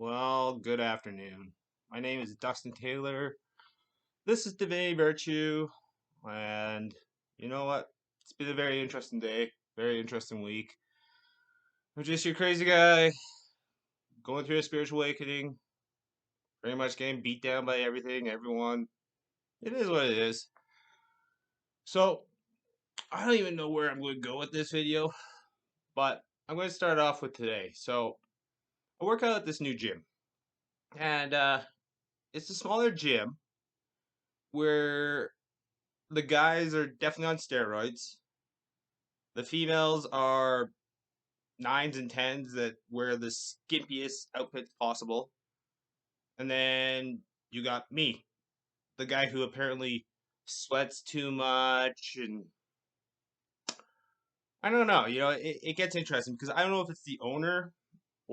Well, good afternoon. My name is Dustin Taylor. This is Debate Virtue, and you know what? It's been a very interesting day, very interesting week. I'm just your crazy guy going through a spiritual awakening, pretty much getting beat down by everything, everyone. It is what it is. So, I don't even know where I'm going to go with this video, but I'm going to start off with today. So, I work out at this new gym, and it's a smaller gym where the guys are definitely on steroids. The females are nines and tens that wear the skimpiest outfits possible. And then you got me, the guy who apparently sweats too much. And I don't know, it gets interesting because I don't know if it's the owner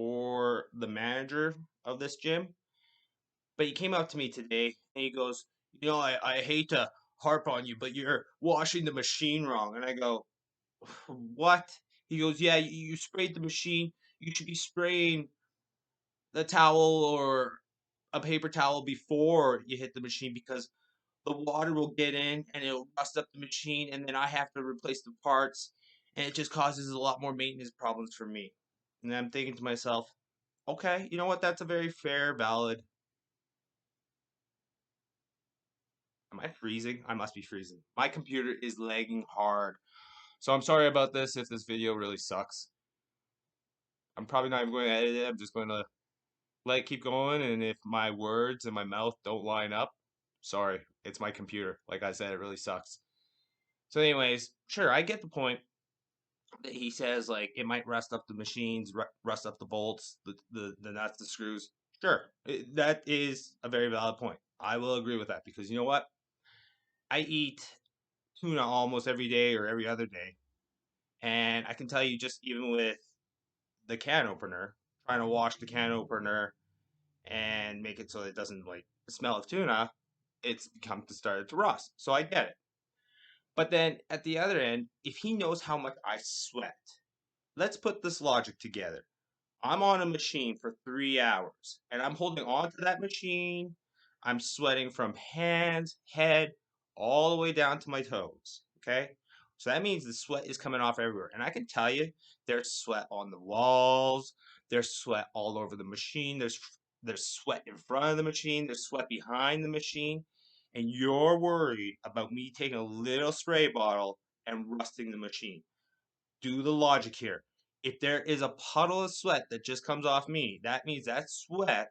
or the manager of this gym, but he came up to me today and he goes, I hate to harp on you, but you're washing the machine wrong. And I go, what? He goes, yeah, you sprayed the machine. You should be spraying the towel or a paper towel before you hit the machine because the water will get in and it'll rust up the machine, and then I have to replace the parts, and it just causes a lot more maintenance problems for me. And I'm thinking to myself, okay, you know what? That's a very fair, valid. Am I freezing? I must be freezing. My computer is lagging hard. So I'm sorry about this if this video really sucks. I'm probably not even going to edit it. I'm just going to let it keep going, and if my words and my mouth don't line up, sorry, it's my computer. Like I said, it really sucks. So, anyways, sure, I get the point that he says like it might rust up the machines, rust up the bolts, the nuts, the screws. Sure, that is a very valid point. I will agree with that because you know what? I eat tuna almost every day or every other day, and I can tell you just even with the can opener, trying to wash the can opener and make it so it doesn't like smell of tuna, it's become to started to rust. So I get it. But then at the other end, if he knows how much I sweat, let's put this logic together. I'm on a machine for 3 hours and I'm holding on to that machine. I'm sweating from hands, head, all the way down to my toes. Okay. So that means the sweat is coming off everywhere. And I can tell you, there's sweat on the walls, there's sweat all over the machine, there's sweat in front of the machine, there's sweat behind the machine. And you're worried about me taking a little spray bottle and rusting the machine. Do the logic here. If there is a puddle of sweat that just comes off me, that means that sweat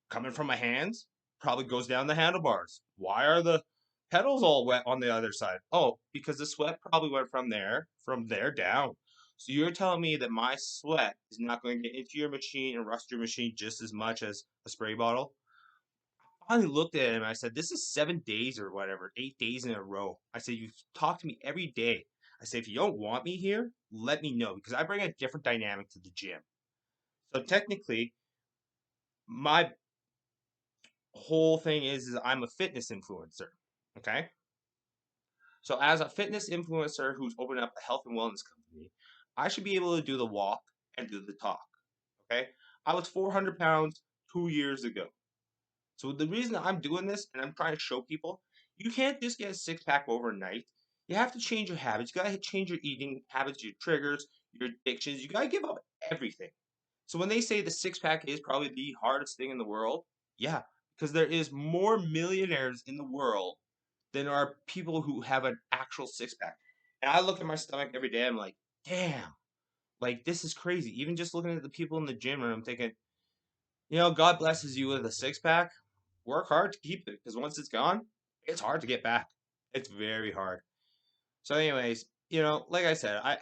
coming from my hands probably goes down the handlebars. Why are the pedals all wet on the other side? Oh, because the sweat probably went from there down. So you're telling me that my sweat is not going to get into your machine and rust your machine just as much as a spray bottle? I looked at him and I said, "This is 7 days or whatever, 8 days in a row." I said, "You talk to me every day." I said, "If you don't want me here, let me know because I bring a different dynamic to the gym." So technically, my whole thing is I'm a fitness influencer. Okay. So as a fitness influencer who's opened up a health and wellness company, I should be able to do the walk and do the talk. Okay. I was 400 pounds 2 years ago. So the reason I'm doing this and I'm trying to show people, you can't just get a six pack overnight. You have to change your habits. You gotta change your eating habits, your triggers, your addictions. You gotta give up everything. So when they say the six pack is probably the hardest thing in the world, yeah, because there is more millionaires in the world than are people who have an actual six pack. And I look at my stomach every day. I'm like, damn, like this is crazy. Even just looking at the people in the gym, and I'm thinking, God blesses you with a six pack. Work hard to keep it because once it's gone, it's hard to get back. It's very hard. So, anyways, like I said, I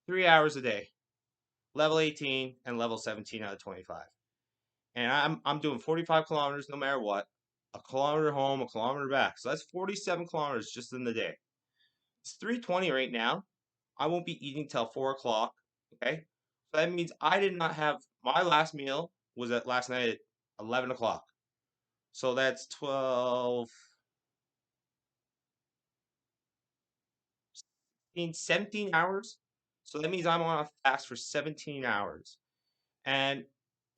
3 hours a day, level 18 and level 17 out of 25, and I'm doing 45 kilometers no matter what, a kilometer home, a kilometer back. So that's 47 kilometers just in the day. It's 3:20 right now. I won't be eating till 4 o'clock. Okay, so that means I did not have my last meal was at last night at 11 o'clock. So that's 12, 17 hours. So that means I'm on a fast for 17 hours. And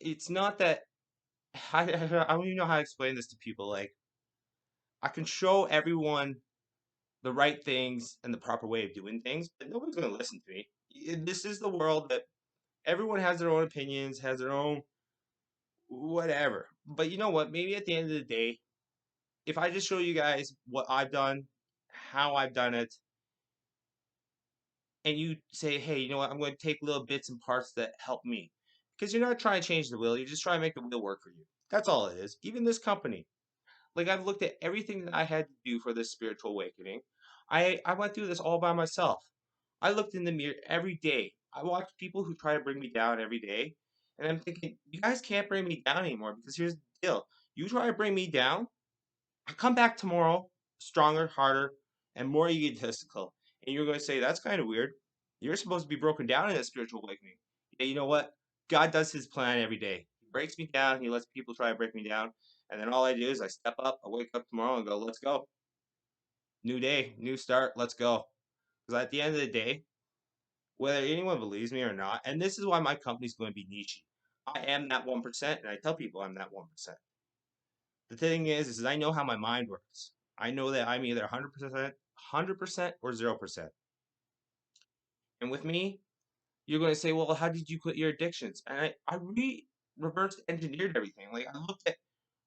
it's not that I don't even know how to explain this to people. Like, I can show everyone the right things and the proper way of doing things, but nobody's going to listen to me. This is the world that everyone has their own opinions, has their own whatever. But you know what? Maybe at the end of the day, if I just show you guys what I've done, how I've done it, and you say, hey, you know what? I'm going to take little bits and parts that help me. Because you're not trying to change the wheel, you're just trying to make the wheel work for you. That's all it is. Even this company. Like, I've looked at everything that I had to do for this spiritual awakening. I went through this all by myself. I looked in the mirror every day. I watched people who try to bring me down every day. And I'm thinking, you guys can't bring me down anymore because here's the deal. You try to bring me down, I come back tomorrow stronger, harder, and more egotistical. And you're going to say, that's kind of weird. You're supposed to be broken down in a spiritual awakening. Yeah, you know what? God does his plan every day. He breaks me down, he lets people try to break me down. And then all I do is I step up, I wake up tomorrow and go, let's go. New day, new start, let's go. Because at the end of the day, whether anyone believes me or not, and this is why my company's going to be niche. I am that 1%, and I tell people I'm that 1%. The thing is I know how my mind works. I know that I'm either 100% or 0%. And with me, you're going to say, well, how did you quit your addictions? And I reverse engineered everything. Like, I looked at,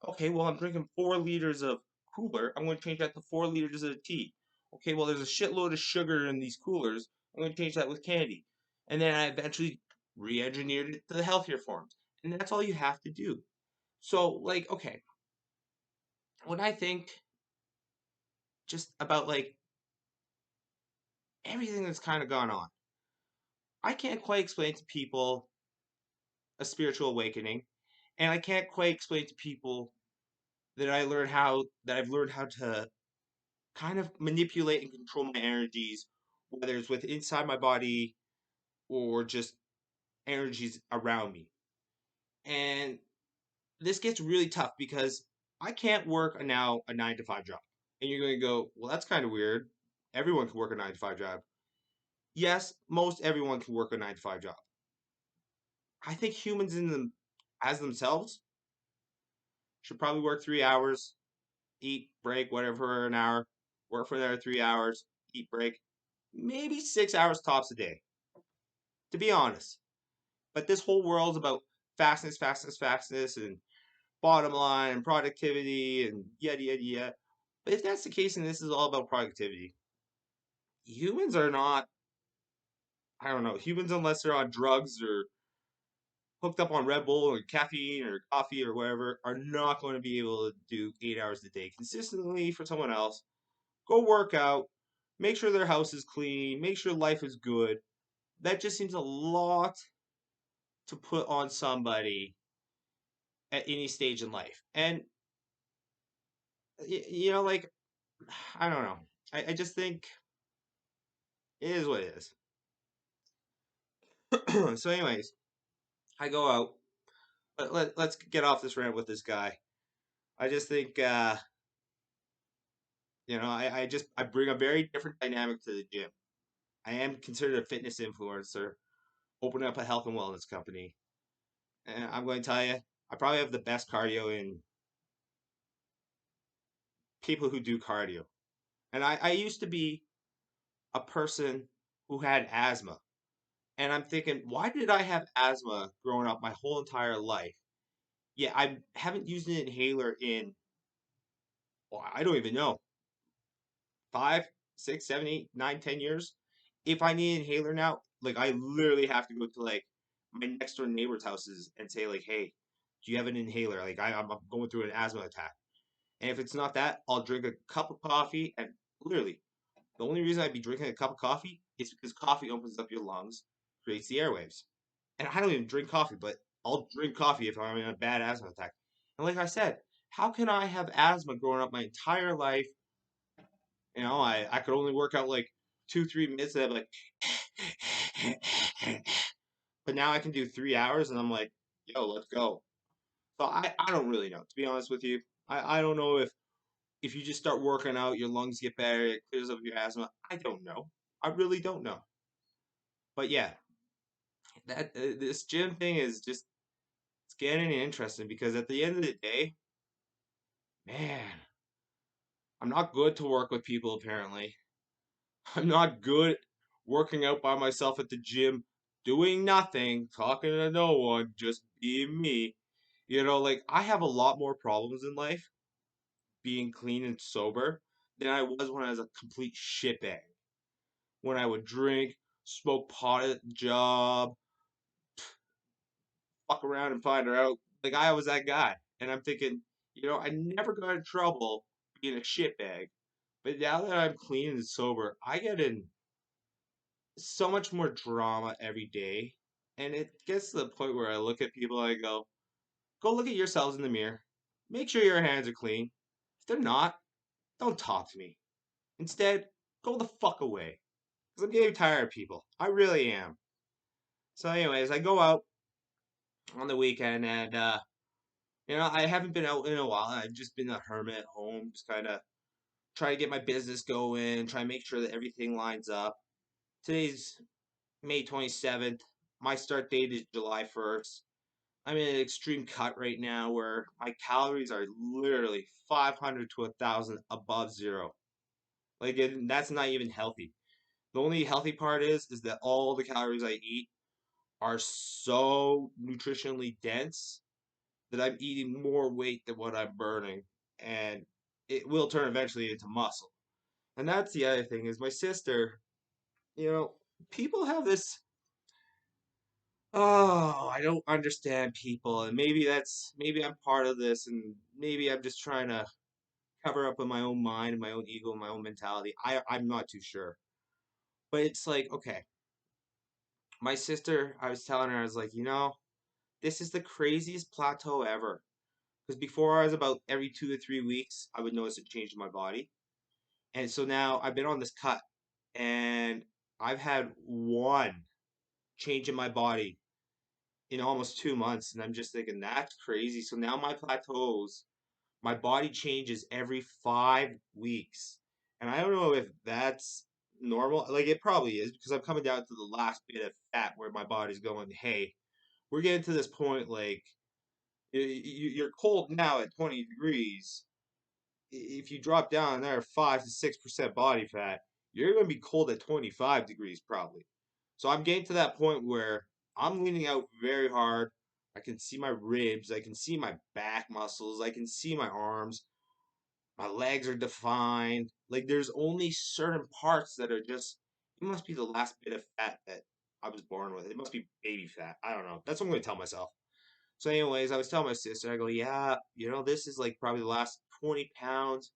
okay, well, I'm drinking 4 liters of cooler. I'm going to change that to 4 liters of tea. Okay, well, there's a shitload of sugar in these coolers. I'm going to change that with candy. And then I eventually re-engineered it to the healthier forms. And that's all you have to do. So, like, okay, when I think just about like everything that's kind of gone on, I can't quite explain to people a spiritual awakening, and I can't quite explain to people that I've learned how to kind of manipulate and control my energies, whether it's with inside my body or just energies around me. And this gets really tough because I can't work now a 9 to 5 job. And you're going to go, well, that's kind of weird. Everyone can work a 9 to 5 job. Yes, most everyone can work a 9 to 5 job. I think humans in them as themselves should probably work 3 hours, eat, break, whatever for an hour, work for another 3 hours, eat, break, maybe 6 hours tops a day, to be honest. But this whole world's about fastness, fastness, fastness, and bottom line and productivity and yada yada yada. But if that's the case and this is all about productivity, humans are not, I don't know, humans unless they're on drugs or hooked up on Red Bull or caffeine or coffee or whatever are not going to be able to do 8 hours a day consistently for someone else. Go work out, make sure their house is clean, make sure life is good. That just seems a lot to put on somebody at any stage in life. And, like, I don't know. I just think it is what it is. So, anyways, I go out. Let's get off this rant with this guy. I just think, I bring a very different dynamic to the gym. I am considered a fitness influencer, opening up a health and wellness company. And I'm going to tell you, I probably have the best cardio in people who do cardio. And I used to be a person who had asthma. And I'm thinking, why did I have asthma growing up my whole entire life? Yeah, I haven't used an inhaler in, well, I don't even know, 5, 6, 7, 8, 9, 10 years. If I need an inhaler now, like I literally have to go to like my next door neighbor's houses and say like, hey, do you have an inhaler? Like I'm going through an asthma attack. And if it's not that, I'll drink a cup of coffee. And literally, the only reason I'd be drinking a cup of coffee is because coffee opens up your lungs, creates the airwaves. And I don't even drink coffee, but I'll drink coffee if I'm in a bad asthma attack. And like I said, how can I have asthma growing up my entire life? I could only work out like 2, 3 minutes and I'm like, but now I can do 3 hours and I'm like, yo, let's go. So I don't really know, to be honest with you. I don't know if you just start working out, your lungs get better, it clears up your asthma. I don't know. I really don't know. But yeah, that this gym thing is just It's getting interesting because at the end of the day, man, I'm not good to work with people apparently. I'm not good working out by myself at the gym, doing nothing, talking to no one, just being me. Like I have a lot more problems in life being clean and sober than I was when I was a complete shitbag. When I would drink, smoke pot at the job, fuck around and find her out. Like I was that guy. And I'm thinking, I never got in trouble being a shitbag. But now that I'm clean and sober, I get in so much more drama every day. And it gets to the point where I look at people and I go look at yourselves in the mirror. Make sure your hands are clean. If they're not, don't talk to me. Instead, go the fuck away. Because I'm getting tired of people. I really am. So, anyways, I go out on the weekend and, I haven't been out in a while. I've just been a hermit at home, just kind of try to get my business going, try to make sure that everything lines up. Today's May 27th. My start date is July 1st. I'm in an extreme cut right now where my calories are literally 500 to 1,000 above zero. Like, that's not even healthy. The only healthy part is that all the calories I eat are so nutritionally dense that I'm eating more weight than what I'm burning, and it will turn eventually into muscle. And that's the other thing is my sister, you know, people have this, oh, I don't understand people, and maybe I'm part of this, and maybe I'm just trying to cover up in my own mind and my own ego and my own mentality. I'm not too sure. But it's like, okay, my sister, I was telling her, I was like, this is the craziest plateau ever. Because before I was about every 2 to 3 weeks, I would notice a change in my body. And so now I've been on this cut and I've had one change in my body in almost 2 months. And I'm just thinking, that's crazy. So now my plateaus, my body changes every 5 weeks. And I don't know if that's normal. Like it probably is because I'm coming down to the last bit of fat where my body's going, hey, we're getting to this point like you're cold now at 20 degrees. If you drop down there 5 to 6% body fat, you're going to be cold at 25 degrees probably. So I'm getting to that point where I'm leaning out very hard. I can see my ribs. I can see my back muscles. I can see my arms. My legs are defined. Like there's only certain parts that are just, it must be the last bit of fat that I was born with. It must be baby fat. I don't know. That's what I'm going to tell myself. So, anyways, I was telling my sister, I go, yeah, this is like probably the last 20 pounds,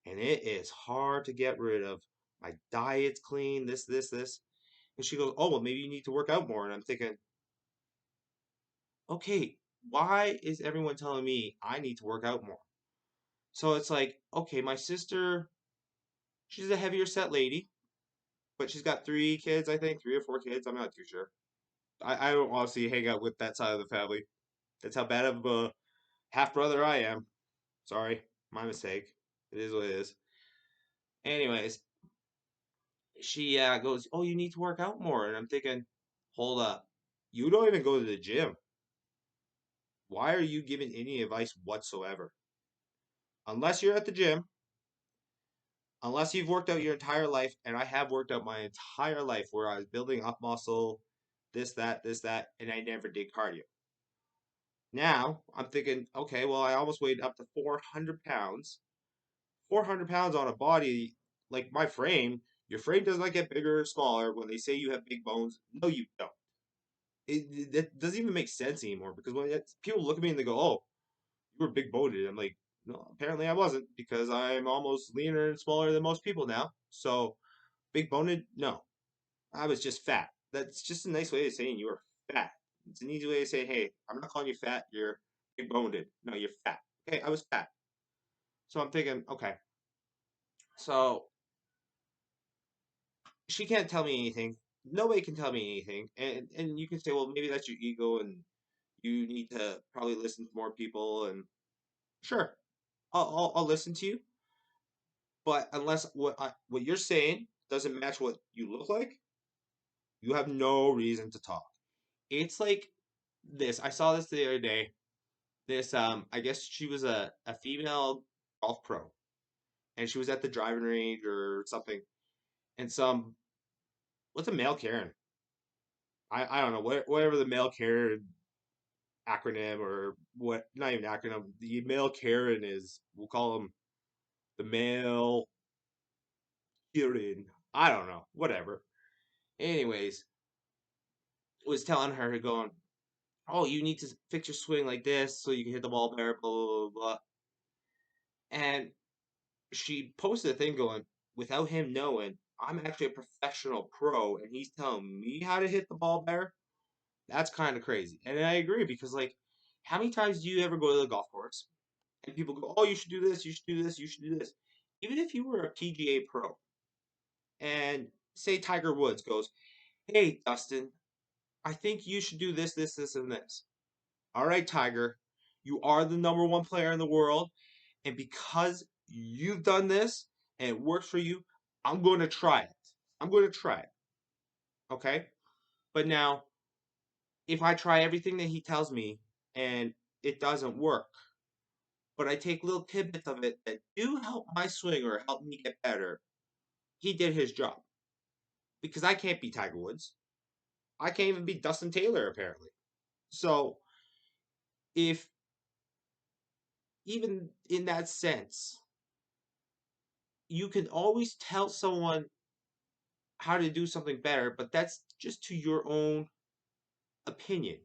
and it is hard to get rid of. My diet's clean, this. And she goes, oh, well, maybe you need to work out more. And I'm thinking, okay, why is everyone telling me I need to work out more? So it's like, okay, my sister, she's a heavier set lady, but she's got 3 kids, I think, 3 or 4 kids. I'm not too sure. I don't honestly hang out with that side of the family. That's how bad of a half brother I am. Sorry, my mistake. It is what it is. Anyways, she goes, "Oh, you need to work out more." And I'm thinking, hold up. You don't even go to the gym. Why are you giving any advice whatsoever? Unless you're at the gym, unless you've worked out your entire life, and I have worked out my entire life where I was building up muscle, this, that, and I never did cardio. Now I'm thinking, okay, well, I almost weighed up to 400 pounds. 400 pounds on a body like my frame, your frame does not get bigger or smaller when they say you have big bones. No, you don't. That doesn't even make sense anymore because when people look at me and they go, "Oh, you were big boned," I'm like, "No, apparently I wasn't because I'm almost leaner and smaller than most people now." So big boned, no, I was just fat. That's just a nice way of saying you were fat. It's an easy way to say, "Hey, I'm not calling you fat. You're big boned. No, you're fat." Okay, I was fat. So I'm thinking, okay, so she can't tell me anything. Nobody can tell me anything. And you can say, well, maybe that's your ego and you need to probably listen to more people. And sure, I'll listen to you. But unless what you're saying doesn't match what you look like, you have no reason to talk. It's like this. I saw this the other day. This I guess she was a female golf pro, and she was at the driving range or something, and some what's a male Karen? I don't know whatever the male Karen acronym or what, not even acronym, the male Karen is. We'll call him the male Karen. I don't know, whatever. Anyways, was telling her going, oh, you need to fix your swing like this so you can hit the ball better, blah blah blah blah. And she posted a thing going, without him knowing, I'm actually a professional pro, and he's telling me how to hit the ball better. That's kind of crazy. And I agree because, like, how many times do you ever go to the golf course and people go, "Oh, you should do this, you should do this, you should do this." Even if you were a PGA pro, and say Tiger Woods goes, "Hey, Dustin, I think you should do this, this, this, and this." All right, Tiger, you are the number one player in the world, and because you've done this and it works for you, I'm going to try it. I'm going to try it. Okay? But now, if I try everything that he tells me and it doesn't work, but I take little tidbits of it that do help my swing or help me get better, he did his job. Because I can't be Tiger Woods. I can't even be Dustin Taylor, apparently. So, if even in that sense, you can always tell someone how to do something better, but that's just to your own opinion.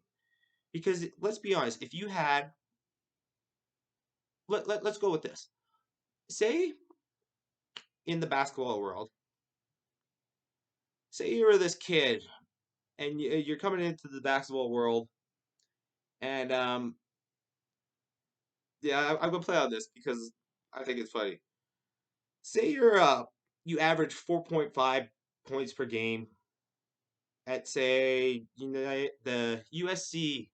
Because let's be honest, if you had, let's go with this. Say in the basketball world, say you're this kid and you're coming into the basketball world, and yeah, I'm gonna play on this because I think it's funny. Say you average 4.5 points per game at, say, the USC,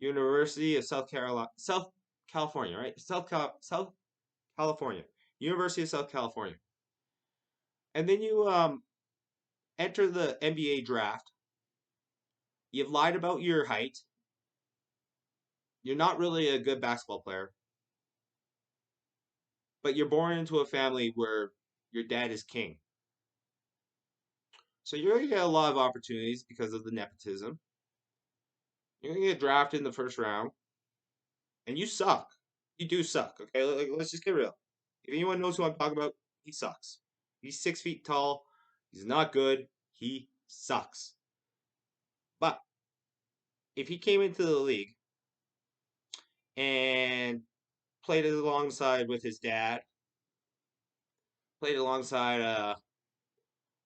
University of South California, right? South California, University of South California, and then you enter the NBA draft. You've lied about your height. You're not really a good basketball player, but you're born into a family where your dad is king. So you're going to get a lot of opportunities because of the nepotism. You're going to get drafted in the first round, and you suck. You do suck, okay? Let's just get real. If anyone knows who I'm talking about, he sucks. He's 6 feet tall. He's not good. He sucks. But if he came into the league and played it alongside with his dad, played alongside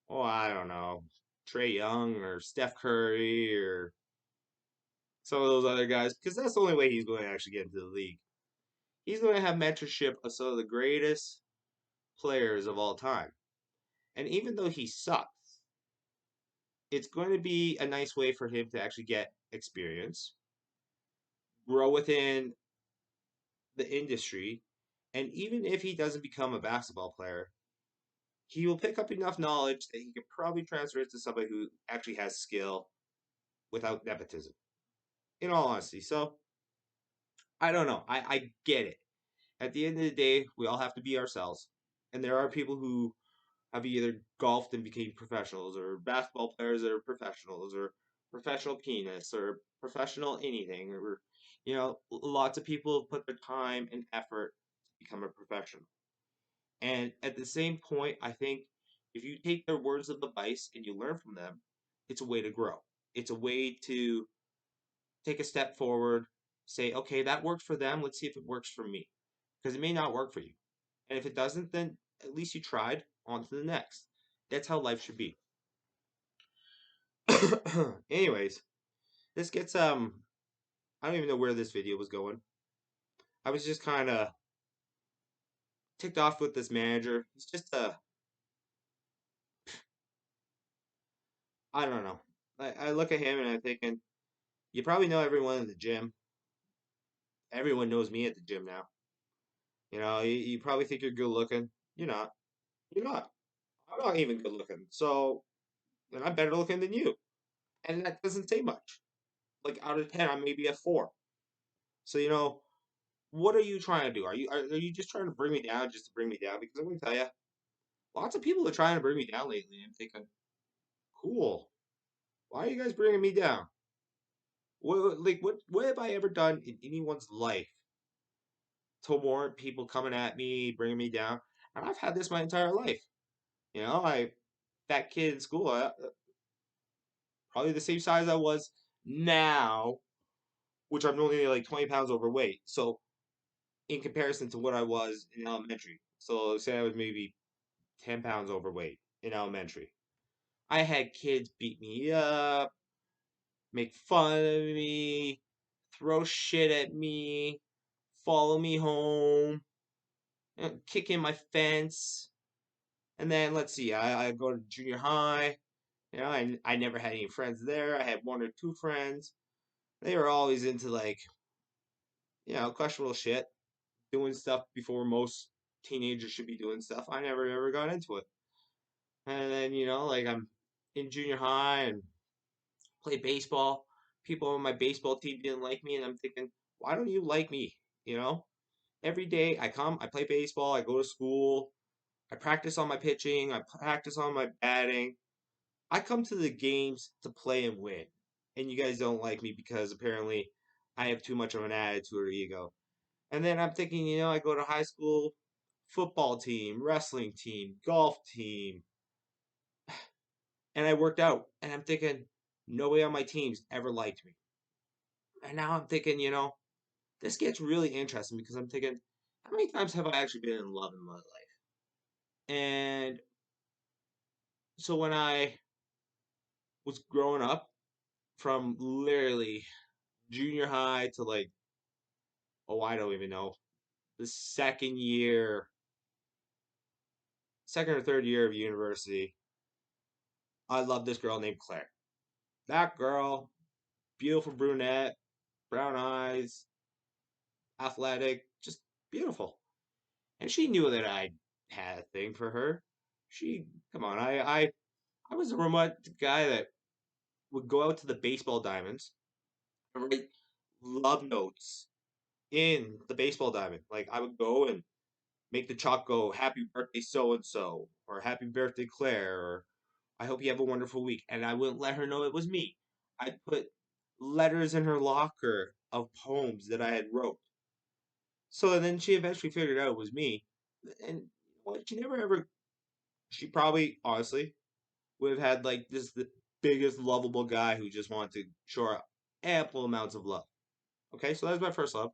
oh, I don't know, Trey Young or Steph Curry or some of those other guys, because that's the only way he's going to actually get into the league. He's going to have mentorship of some of the greatest players of all time. And even though he sucks, it's going to be a nice way for him to actually get experience, grow within the industry, and even if he doesn't become a basketball player, he will pick up enough knowledge that he could probably transfer it to somebody who actually has skill without nepotism. In all honesty, so I don't know. I get it. At the end of the day, we all have to be ourselves, and there are people who have either golfed and became professionals, or basketball players that are professionals, or professional pianists, or professional anything, or lots of people have put their time and effort to become a professional. And at the same point, I think if you take their words of advice and you learn from them, it's a way to grow. It's a way to take a step forward, say, okay, that worked for them. Let's see if it works for me. Because it may not work for you. And if it doesn't, then at least you tried. On to the next. That's how life should be. Anyways, this gets I don't even know where this video was going. I was just kind of ticked off with this manager. He's just I don't know. I look at him and I'm thinking, you probably know everyone in the gym. Everyone knows me at the gym now. You probably think you're good looking. You're not. You're not. I'm not even good looking. So, and I'm better looking than you. And that doesn't say much. Like, out of 10, I'm maybe a 4. So, what are you trying to do? Are you just trying to bring me down just to bring me down? Because I'm going to tell you, lots of people are trying to bring me down lately. I'm thinking, cool. Why are you guys bringing me down? What have I ever done in anyone's life to warrant people coming at me, bringing me down? And I've had this my entire life. That kid in school, probably the same size I was now, which I'm only like 20 pounds overweight. So in comparison to what I was in elementary, so say I was maybe 10 pounds overweight in elementary. I had kids beat me up, make fun of me, throw shit at me, follow me home, kick in my fence. And then let's see, I go to junior high. I never had any friends there. I had one or two friends. They were always into like, questionable shit, doing stuff before most teenagers should be doing stuff. I never ever got into it. And then, like I'm in junior high and play baseball. People on my baseball team didn't like me, and I'm thinking, why don't you like me? You know, every day I come, I play baseball, I go to school, I practice on my pitching, I practice on my batting. I come to the games to play and win. And you guys don't like me because apparently I have too much of an attitude or ego. And then I'm thinking, I go to high school football team, wrestling team, golf team, and I worked out. And I'm thinking, nobody on my teams ever liked me. And now I'm thinking, this gets really interesting because I'm thinking, how many times have I actually been in love in my life? And so when I was growing up, from literally junior high to like, oh, I don't even know, the second or third year of university, I loved this girl named Claire. That girl, beautiful brunette, brown eyes, athletic, just beautiful. And she knew that I had a thing for her. Come on, I was a romantic guy that would go out to the baseball diamonds and write love notes in the baseball diamond. Like I would go and make the chalk go, "Happy birthday, so and so," or "Happy birthday, Claire," or "I hope you have a wonderful week." And I wouldn't let her know it was me. I'd put letters in her locker of poems that I had wrote. So then she eventually figured out it was me. And what she never ever, she probably, honestly, would have had like this the biggest lovable guy who just wanted to show her ample amounts of love. Okay, so that was my first love.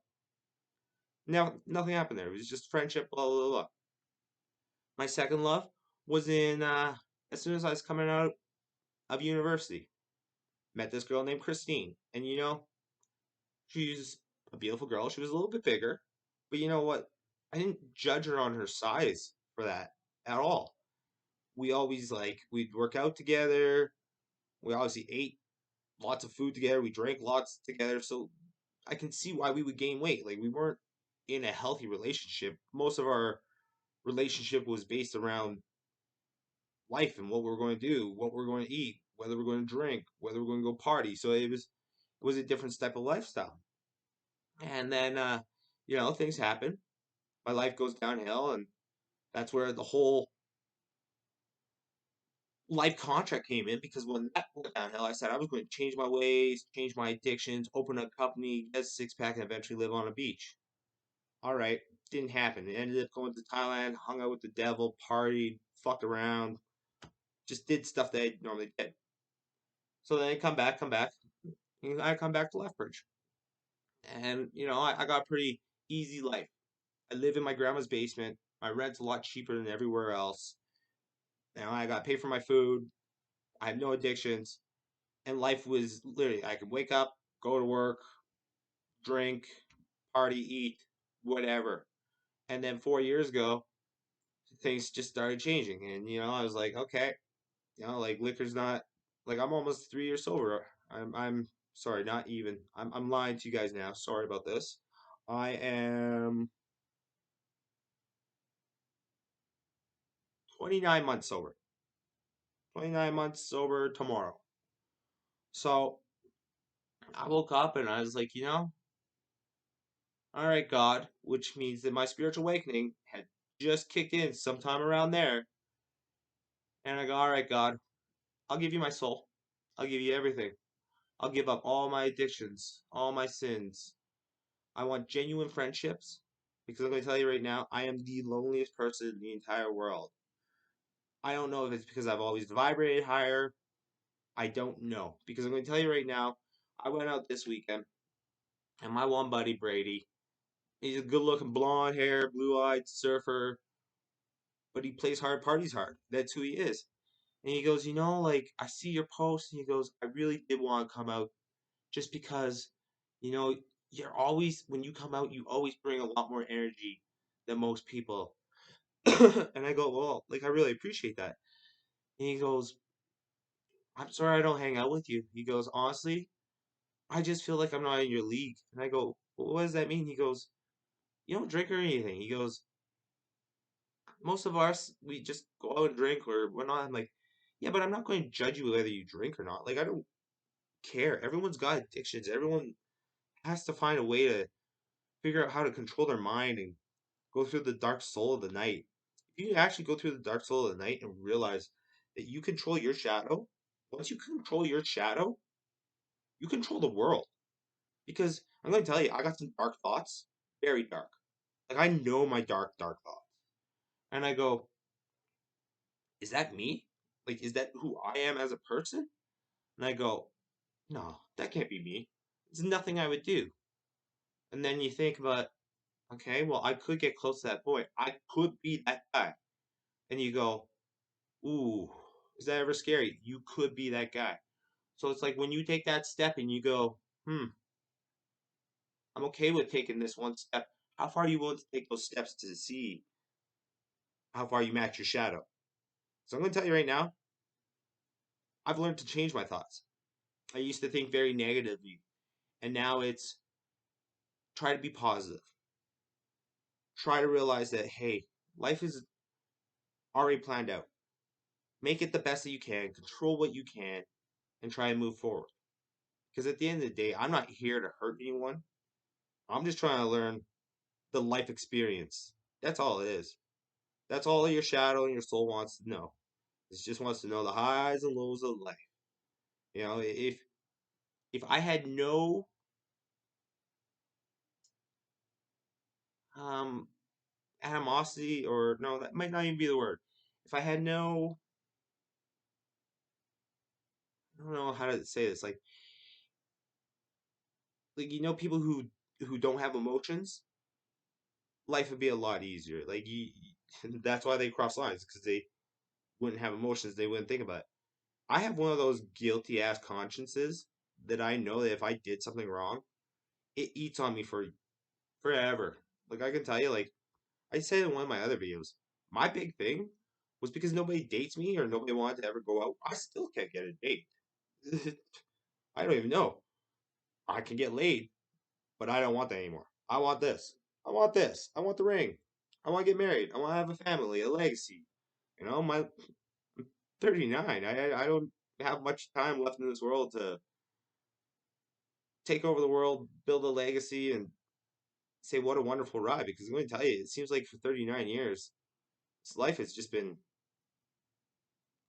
Now nothing happened there. It was just friendship, blah blah blah. My second love was in as soon as I was coming out of university. Met this girl named Christine, and she's a beautiful girl. She was a little bit bigger, but you know what? I didn't judge her on her size for that at all. We always we'd work out together. We obviously ate lots of food together. We drank lots together. So I can see why we would gain weight. Like we weren't in a healthy relationship. Most of our relationship was based around life and what we're going to do, what we're going to eat, whether we're going to drink, whether we're going to go party. So it was a different type of lifestyle. And then things happen. My life goes downhill, and that's where the whole life contract came in because when that went downhill, I said I was going to change my ways, change my addictions, open a company, get a six pack, and eventually live on a beach. All right, didn't happen. It ended up going to Thailand, hung out with the devil, partied, fucked around, just did stuff that I normally did. So then I come back, and I come back to Lethbridge. And, I got a pretty easy life. I live in my grandma's basement. My rent's a lot cheaper than everywhere else. I got to pay for my food. I have no addictions. And life was literally, I could wake up, go to work, drink, party, eat, whatever. And then 4 years ago, things just started changing. And, I was like, okay, like liquor's not, like I'm almost 3 years sober. I'm sorry, not even. I'm lying to you guys now. Sorry about this. I am 29 months sober. 29 months sober tomorrow. So I woke up and I was like, All right, God, which means that my spiritual awakening had just kicked in sometime around there. And I go, all right, God, I'll give you my soul. I'll give you everything. I'll give up all my addictions, all my sins. I want genuine friendships because I'm going to tell you right now, I am the loneliest person in the entire world. I don't know if it's because I've always vibrated higher. I don't know. Because I'm going to tell you right now, I went out this weekend and my one buddy, Brady, he's a good looking blonde hair, blue eyed surfer, but he plays hard, parties hard. That's who he is. And he goes, like, I see your post. And he goes, I really did want to come out just because, you know, you're always, when you come out, you always bring a lot more energy than most people. And I go, well, like, I really appreciate that. And he goes, I'm sorry I don't hang out with you. He goes, honestly, I just feel like I'm not in your league. And I go, well, what does that mean? He goes, you don't drink or anything. He goes, most of us, we just go out and drink or whatnot. I'm like, yeah, but I'm not going to judge you whether you drink or not. Like, I don't care. Everyone's got addictions. Everyone has to find a way to figure out how to control their mind and go through the dark soul of the night. If you actually go through the dark soul of the night and realize that you control your shadow, once you control your shadow, you control the world. Because I'm going to tell you, I got some dark thoughts, very dark. Like, I know my dark, dark thoughts. And I go, is that me? Like, is that who I am as a person? And I go, no, that can't be me. There's nothing I would do. And then you think about, okay, well, I could get close to that point. I could be that guy. And you go, ooh, is that ever scary? You could be that guy. So it's like when you take that step and you go, I'm okay with taking this one step. How far are you willing to take those steps to see how far you match your shadow? So I'm going to tell you right now, I've learned to change my thoughts. I used to think very negatively, and now it's try to be positive. Try to realize that, hey, life is already planned out. Make it the best that you can, control what you can, and try and move forward. Because at the end of the day, I'm not here to hurt anyone. I'm just trying to learn the life experience. That's all it is. That's all your shadow and your soul wants to know. It just wants to know the highs and lows of life. If I had no um animosity, or no, that might not even be the word. If I had no, I don't know how to say this, like people who don't have emotions, life would be a lot easier. Like that's why they cross lines, because they wouldn't have emotions, they wouldn't think about it. I have one of those guilty ass consciences that I know that if I did something wrong, it eats on me for forever. Like, I can tell you, like I said in one of my other videos, my big thing was because nobody dates me or nobody wanted to ever go out. I still can't get a date. I don't even know. I can get laid, but I don't want that anymore. I want this. I want this. I want the ring. I want to get married. I want to have a family, a legacy. I'm 39. I don't have much time left in this world to take over the world, build a legacy, and say what a wonderful ride. Because I'm going to tell you, it seems like for 39 years, this life has just been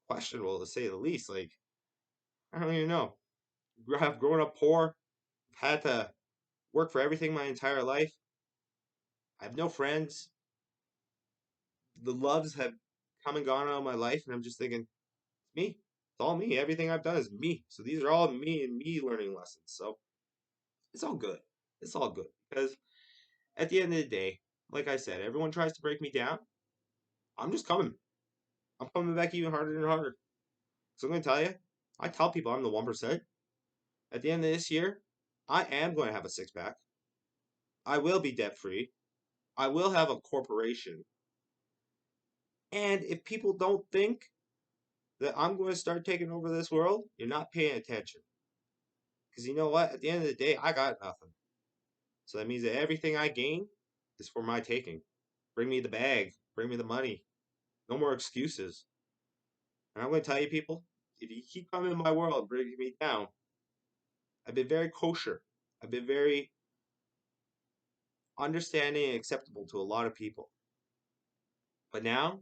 questionable to say the least. Like, I don't even know. I've grown up poor, had to work for everything my entire life. I have no friends. The loves have come and gone out of my life, and I'm just thinking, it's me. It's all me. Everything I've done is me. So these are all me and me learning lessons. So it's all good. It's all good. Because at the end of the day, like I said, everyone tries to break me down. I'm just coming. I'm coming back even harder and harder. So I'm going to tell you, I tell people I'm the 1%. At the end of this year, I am going to have a six pack. I will be debt free. I will have a corporation. And if people don't think that I'm going to start taking over this world, you're not paying attention. Because you know what? At the end of the day, I got nothing. So that means that everything I gain is for my taking. Bring me the bag. Bring me the money. No more excuses. And I'm going to tell you, people, if you keep coming in my world, bringing me down, I've been very kosher. I've been very understanding and acceptable to a lot of people. But now,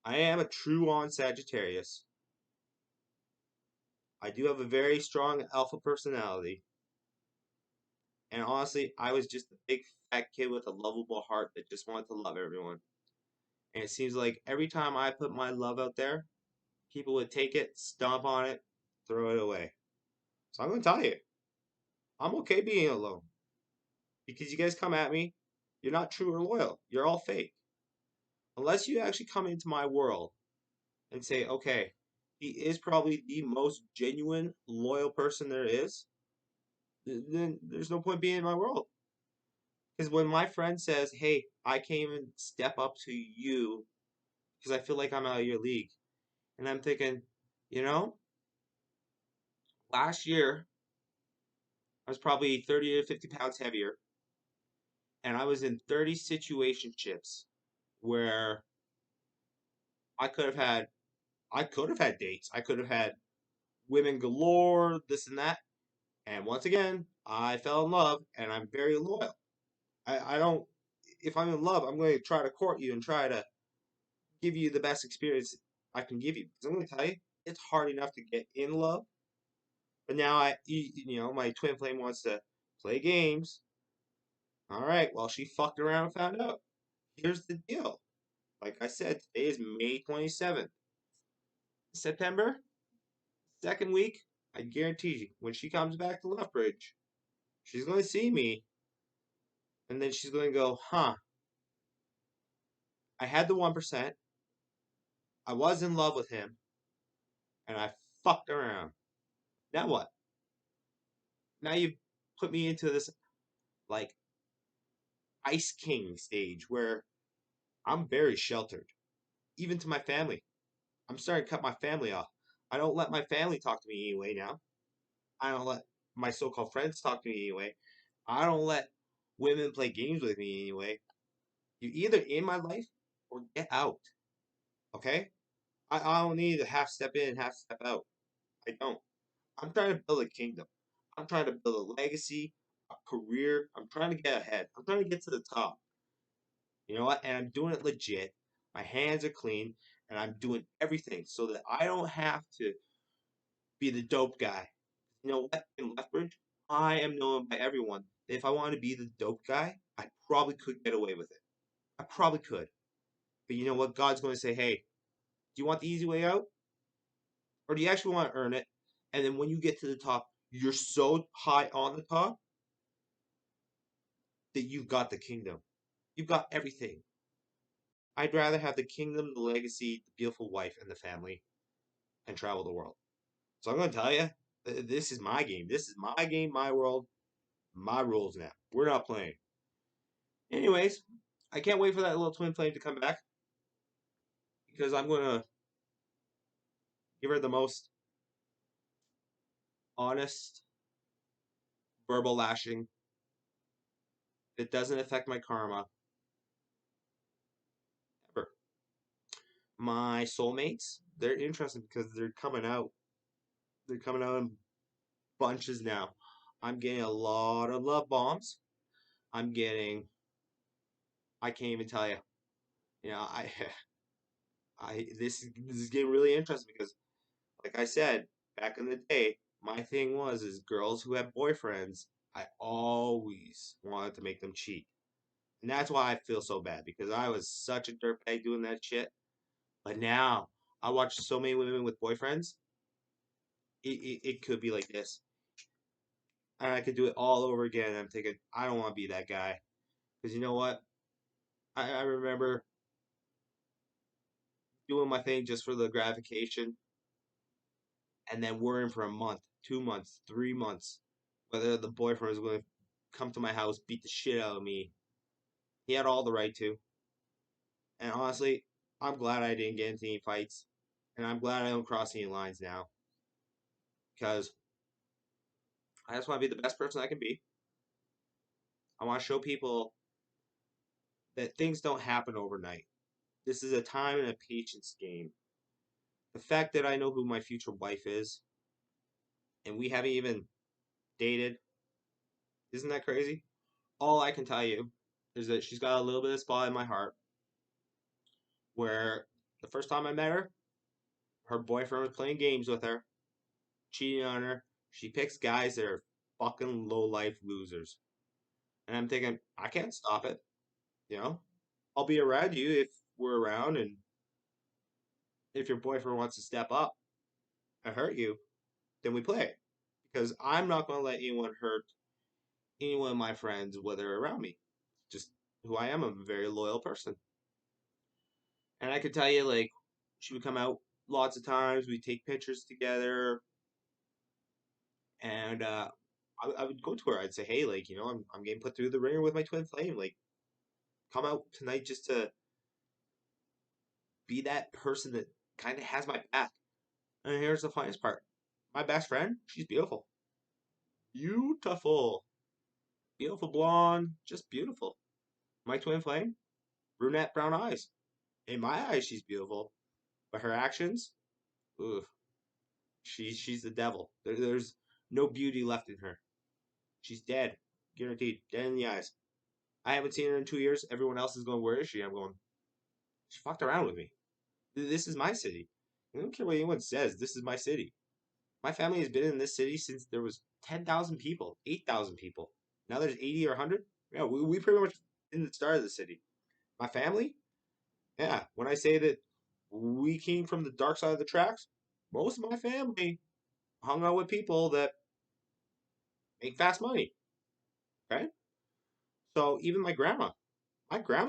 I am a true on Sagittarius. I do have a very strong alpha personality. And honestly, I was just a big fat kid with a lovable heart that just wanted to love everyone. And it seems like every time I put my love out there, people would take it, stomp on it, throw it away. So I'm going to tell you, I'm okay being alone. Because you guys come at me, you're not true or loyal. You're all fake. Unless you actually come into my world and say, okay, he is probably the most genuine, loyal person there is, then there's no point being in my world. Because when my friend says, hey, I can't even step up to you because I feel like I'm out of your league. And I'm thinking, you know, last year I was probably 30 to 50 pounds heavier. And I was in 30 situationships where I could have had dates. I could have had women galore, this and that. And once again, I fell in love and I'm very loyal. I don't, if I'm in love, I'm going to try to court you and try to give you the best experience I can give you. Because I'm going to tell you, it's hard enough to get in love. But now my twin flame wants to play games. All right, well, she fucked around and found out. Here's the deal. Like I said, today is May 27th. September, second week, I guarantee you, when she comes back to Lethbridge, she's going to see me, and then she's going to go, huh, I had the 1%, I was in love with him, and I fucked around. Now what? Now you've put me into this, like, Ice King stage where I'm very sheltered, even to my family. I'm starting to cut my family off. I don't let my family talk to me anyway now. I don't let my so-called friends talk to me anyway. I don't let women play games with me anyway. You're either in my life or get out. Okay? I don't need to half step in, half step out. I don't. I'm trying to build a kingdom. I'm trying to build a legacy, a career. I'm trying to get ahead. I'm trying to get to the top. You know what? And I'm doing it legit. My hands are clean, and I'm doing everything so that I don't have to be the dope guy. You know what? In Lethbridge, I am known by everyone. If I wanted to be the dope guy, I probably could get away with it. I probably could. But you know what? God's going to say, hey, do you want the easy way out? Or do you actually want to earn it? And then when you get to the top, you're so high on the top that you've got the kingdom. You've got everything. I'd rather have the kingdom, the legacy, the beautiful wife, and the family, and travel the world. So I'm going to tell you, this is my game. This is my game, my world, my rules now. We're not playing. Anyways, I can't wait for that little twin flame to come back because I'm going to give her the most honest verbal lashing that doesn't affect my karma ever. My soulmates, they're interesting because they're coming out. They're coming out in bunches now. I'm getting a lot of love bombs. I'm getting, I can't even tell you. You know, this is getting really interesting because, like I said, back in the day, my thing was is girls who have boyfriends, I always wanted to make them cheat. And that's why I feel so bad because I was such a dirtbag doing that shit. But now I watch so many women with boyfriends. It could be like this, and I could do it all over again. And I'm thinking I don't want to be that guy because you know what? I remember doing my thing just for the gratification, and then worrying for a month, 2 months, 3 months, whether the boyfriend was going to come to my house, beat the shit out of me. He had all the right to. And honestly, I'm glad I didn't get into any fights, and I'm glad I don't cross any lines now because I just want to be the best person I can be. I want to show people that things don't happen overnight. This is a time and a patience game. The fact that I know who my future wife is, and we haven't even dated, isn't that crazy? All I can tell you is that she's got a little bit of spot in my heart where the first time I met her, her boyfriend was playing games with her, cheating on her. She picks guys that are fucking low life losers. And I'm thinking, I can't stop it, you know? I'll be around you if we're around, and if your boyfriend wants to step up and hurt you, then we play. Because I'm not going to let anyone hurt any one of my friends, whether around me. Just who I am. I'm a very loyal person. And I could tell you, like, she would come out lots of times. We'd take pictures together. And I would go to her. I'd say, hey, like, I'm getting put through the ringer with my twin flame. Like, come out tonight just to be that person that kind of has my back. And here's the funniest part. My best friend, she's beautiful. Beautiful. Beautiful blonde. Just beautiful. My twin flame, brunette brown eyes. In my eyes, she's beautiful. But her actions, ugh, she's the devil. There's no beauty left in her. She's dead. Guaranteed. Dead in the eyes. I haven't seen her in 2 years. Everyone else is going, where is she? I'm going, she fucked around with me. This is my city. I don't care what anyone says. This is my city. My family has been in this city since there was 10,000 people, 8,000 people. Now there's 80 or 100. Yeah, we pretty much in the start of the city. My family, yeah. When I say that we came from the dark side of the tracks, most of my family hung out with people that make fast money. Okay, so even my grandma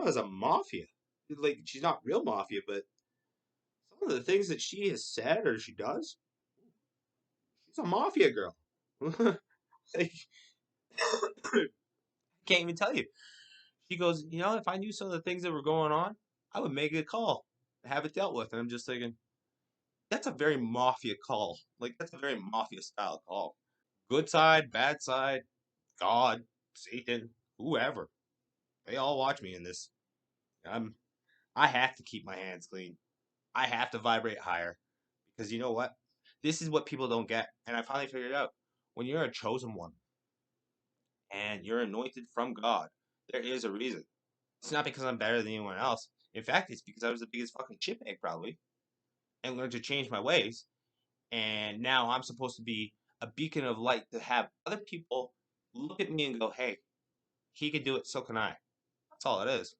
is a mafia. Like she's not real mafia, but some of the things that she has said or she does, she's a mafia girl. Like, I can't even tell you. She goes, if I knew some of the things that were going on, I would make a call, have it dealt with. And I'm just thinking, that's a very mafia call. Like that's a very mafia style call. Good side, bad side, God, Satan, whoever. They all watch me in this. I'm I have to keep my hands clean. I have to vibrate higher. Because you know what? This is what people don't get. And I finally figured out. When you're a chosen one and you're anointed from God, there is a reason. It's not because I'm better than anyone else. In fact, it's because I was the biggest fucking shitbag probably and learned to change my ways. And now I'm supposed to be a beacon of light to have other people look at me and go, hey, he can do it, so can I. That's all it is.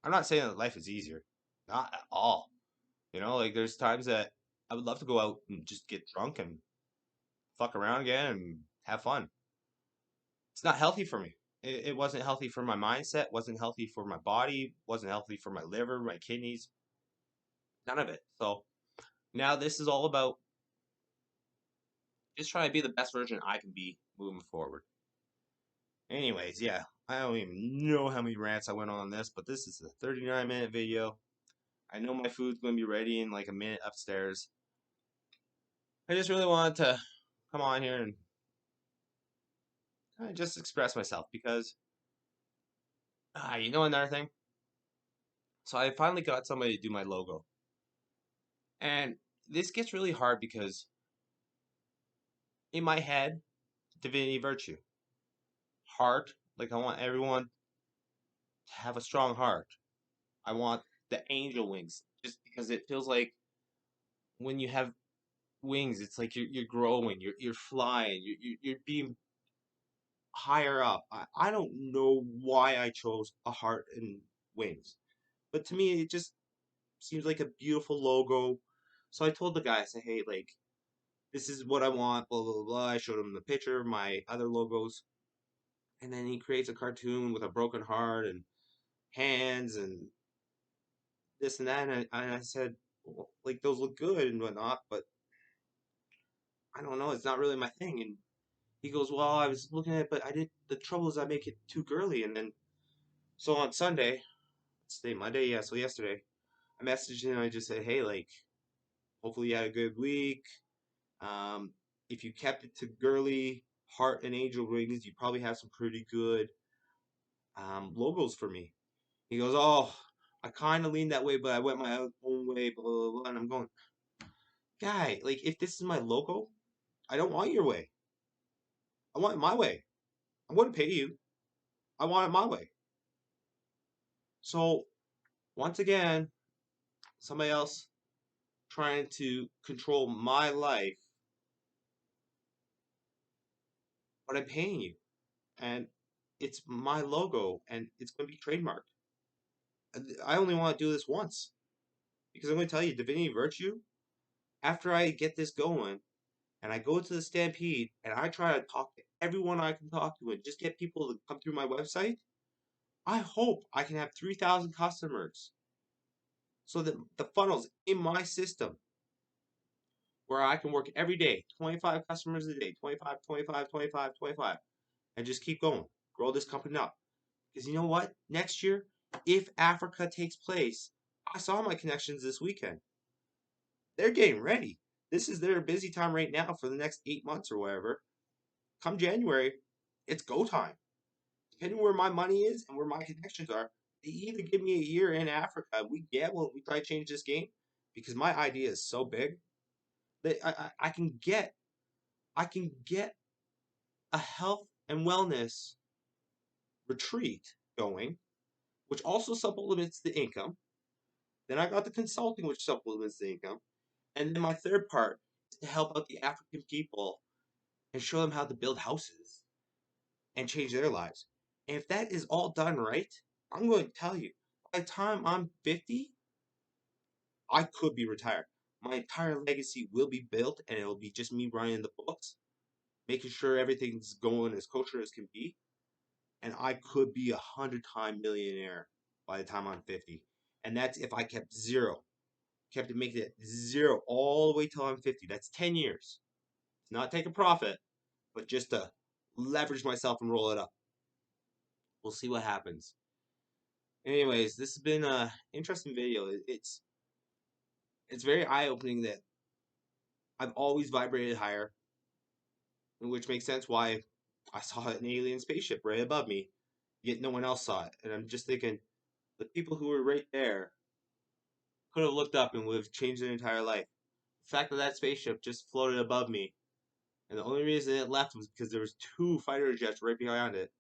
I'm not saying that life is easier. Not at all. Like there's times that I would love to go out and just get drunk and fuck around again and have fun. It's not healthy for me. It wasn't healthy for my mindset, wasn't healthy for my body, wasn't healthy for my liver, my kidneys, none of it. So now this is all about just trying to be the best version I can be moving forward. Anyways, yeah, I don't even know how many rants I went on this, but this is a 39-minute video. I know my food's going to be ready in like a minute upstairs. I just really wanted to come on here and just express myself because, another thing. So I finally got somebody to do my logo. And this gets really hard because in my head, divinity virtue. Heart, like I want everyone to have a strong heart. I want the angel wings just because it feels like when you have wings, it's like you're growing, you're flying, you're being higher up. I don't know why I chose a heart and wings, but to me, it just seems like a beautiful logo. So I told the guy, I said, hey, like, this is what I want, blah, blah, blah. I showed him the picture of my other logos. And then he creates a cartoon with a broken heart and hands and this and that. And I said, well, like, those look good and whatnot, but I don't know. It's not really my thing. And he goes, well, I was looking at it, but the trouble is I make it too girly. And then, so on Sunday, it's today, Monday, yeah, so yesterday, I messaged him and I just said, hey, like, hopefully you had a good week. Um, if you kept it to girly, heart, and angel wings, you probably have some pretty good logos for me. He goes, oh, I kind of lean that way, but I went my own way, blah, blah, blah. And I'm going, guy, like, if this is my logo, I don't want your way. I want it my way. I'm going to pay you. I want it my way. So once again, somebody else trying to control my life, but I'm paying you. And it's my logo and it's going to be trademarked. I only want to do this once because I'm going to tell you, Divinity Virtue, after I get this going and I go to the Stampede and I try to talk to everyone I can talk to and just get people to come through my website, I hope I can have 3,000 customers so that the funnel's in my system where I can work every day, 25 customers a day, 25, 25, 25, 25, and just keep going, grow this company up. Because you know what? Next year, if Africa takes place, I saw my connections this weekend. They're getting ready. This is their busy time right now for the next 8 months or whatever. Come January, it's go time. Depending where my money is and where my connections are, they either give me a year in Africa. We try to change this game because my idea is so big that I can get a health and wellness retreat going, which also supplements the income. Then I got the consulting, which supplements the income. And then my third part is to help out the African people and show them how to build houses and change their lives. And if that is all done right, I'm going to tell you, by the time I'm 50, I could be retired. My entire legacy will be built and it'll be just me running the books, making sure everything's going as kosher as can be. And I could be 100-time millionaire by the time I'm 50. And that's if I kept zero, kept it making it zero all the way till I'm 50. That's 10 years. It's not take a profit, but just to leverage myself and roll it up. We'll see what happens. Anyways, this has been a interesting video. It's very eye opening that I've always vibrated higher, which makes sense why I saw an alien spaceship right above me, yet no one else saw it. And I'm just thinking, the people who were right there could have looked up and would have changed their entire life. The fact that that spaceship just floated above me, and the only reason it left was because there was two fighter jets right behind it.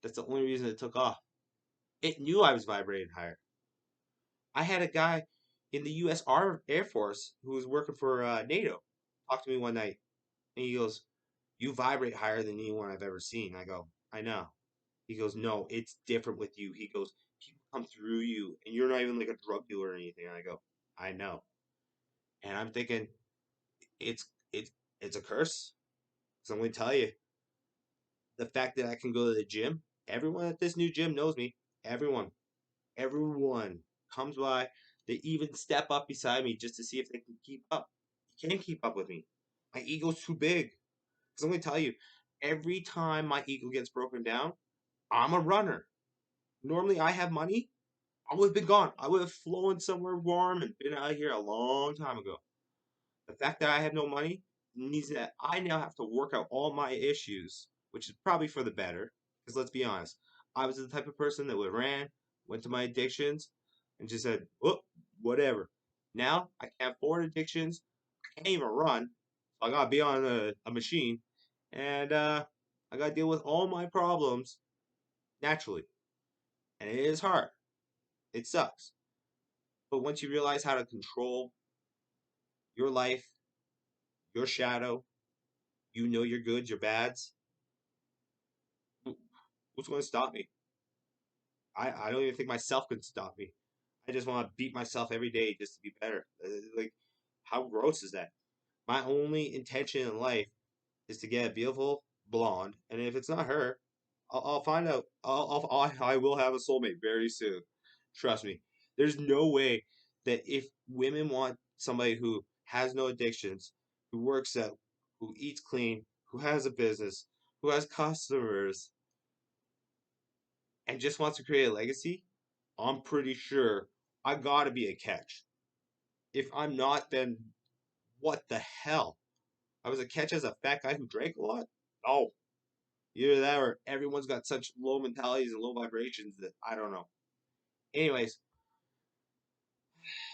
That's the only reason it took off. It knew I was vibrating higher. I had a guy in the U.S. Air Force who was working for NATO talk to me one night, and he goes, "You vibrate higher than anyone I've ever seen." I go, "I know." He goes, "No, it's different with you." He goes, "People come through you, and you're not even like a drug dealer or anything." And I go, "I know." And I'm thinking, it's it's it's a curse. So I'm going to tell you, the fact that I can go to the gym. Everyone at this new gym knows me. Everyone, everyone comes by. They even step up beside me just to see if they can keep up. You can't keep up with me. My ego's too big. Because I'm going to tell you, every time my ego gets broken down, I'm a runner. Normally, I have money. I would have been gone. I would have flown somewhere warm and been out of here a long time ago. The fact that I have no money means that I now have to work out all my issues, which is probably for the better. Because let's be honest, I was the type of person that would ran, went to my addictions, and just said, "Oh, whatever." Now I can't afford addictions. I can't even run, so I gotta be on a machine, and I gotta deal with all my problems naturally, and it is hard. It sucks. But once you realize how to control your life, your shadow, you know your goods, your bads. Who's going to stop me? I don't even think myself could stop me. I just want to beat myself every day just to be better. Like, how gross is that? My only intention in life is to get a beautiful blonde, and if it's not her, I'll find out. I will have a soulmate very soon. Trust me. There's no way that if women want somebody who has no addictions, who works out, who eats clean, who has a business, who has customers, and just wants to create a legacy, I'm pretty sure I gotta be a catch. If I'm not, then what the hell? I was a catch as a fat guy who drank a lot? No. Either that or everyone's got such low mentalities and low vibrations that I don't know. Anyways,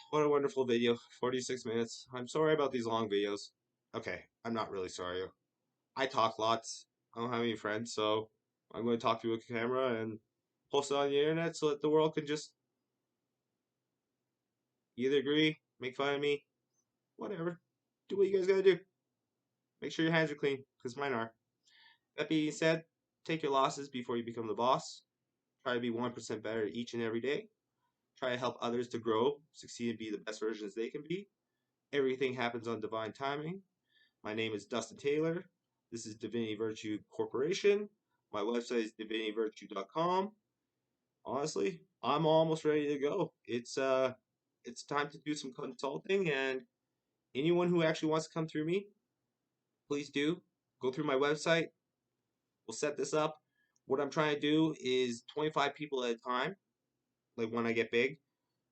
what a wonderful video. 46 minutes. I'm sorry about these long videos. Okay, I'm not really sorry. I talk lots. I don't have any friends, so I'm going to talk through a camera and post it on the internet so that the world can just Either agree, make fun of me, whatever. Do what you guys gotta do. Make sure your hands are clean, because mine are. That being said, take your losses before you become the boss. Try to be 1% better each and every day. Try to help others to grow, succeed, and be the best versions they can be. Everything happens on divine timing. My name is Dustin Taylor. This is Divinity Virtue Corporation. My website is divinityvirtue.com. Honestly, I'm almost ready to go. It's time to do some consulting, and anyone who actually wants to come through me, please do. Go through my website. We'll set this up. What I'm trying to do is 25 people at a time, like when I get big.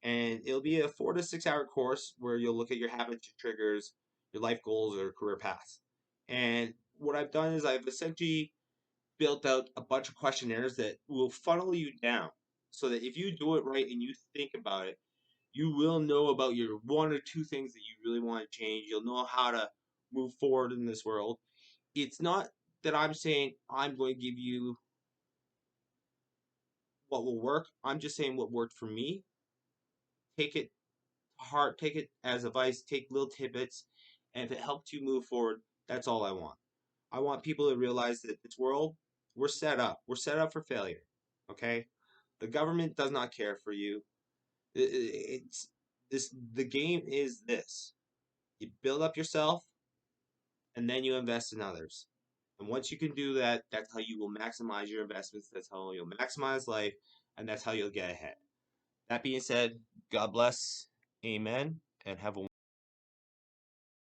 And it'll be a 4 to 6 hour course where you'll look at your habits, your triggers, your life goals, or career paths. And what I've done is I've essentially built out a bunch of questionnaires that will funnel you down so that if you do it right and you think about it, you will know about your 1 or 2 things that you really want to change. You'll know how to move forward in this world. It's not that I'm saying I'm going to give you what will work. I'm just saying what worked for me. Take it to heart, take it as advice, take little tidbits, and if it helps you move forward, that's all I want. I want people to realize that this world, we're set up. We're set up for failure. Okay? The government does not care for you. It's this the game is this. You build up yourself and then you invest in others. And once you can do that, that's how you will maximize your investments. That's how you'll maximize life, and that's how you'll get ahead. That being said, God bless, amen, and have a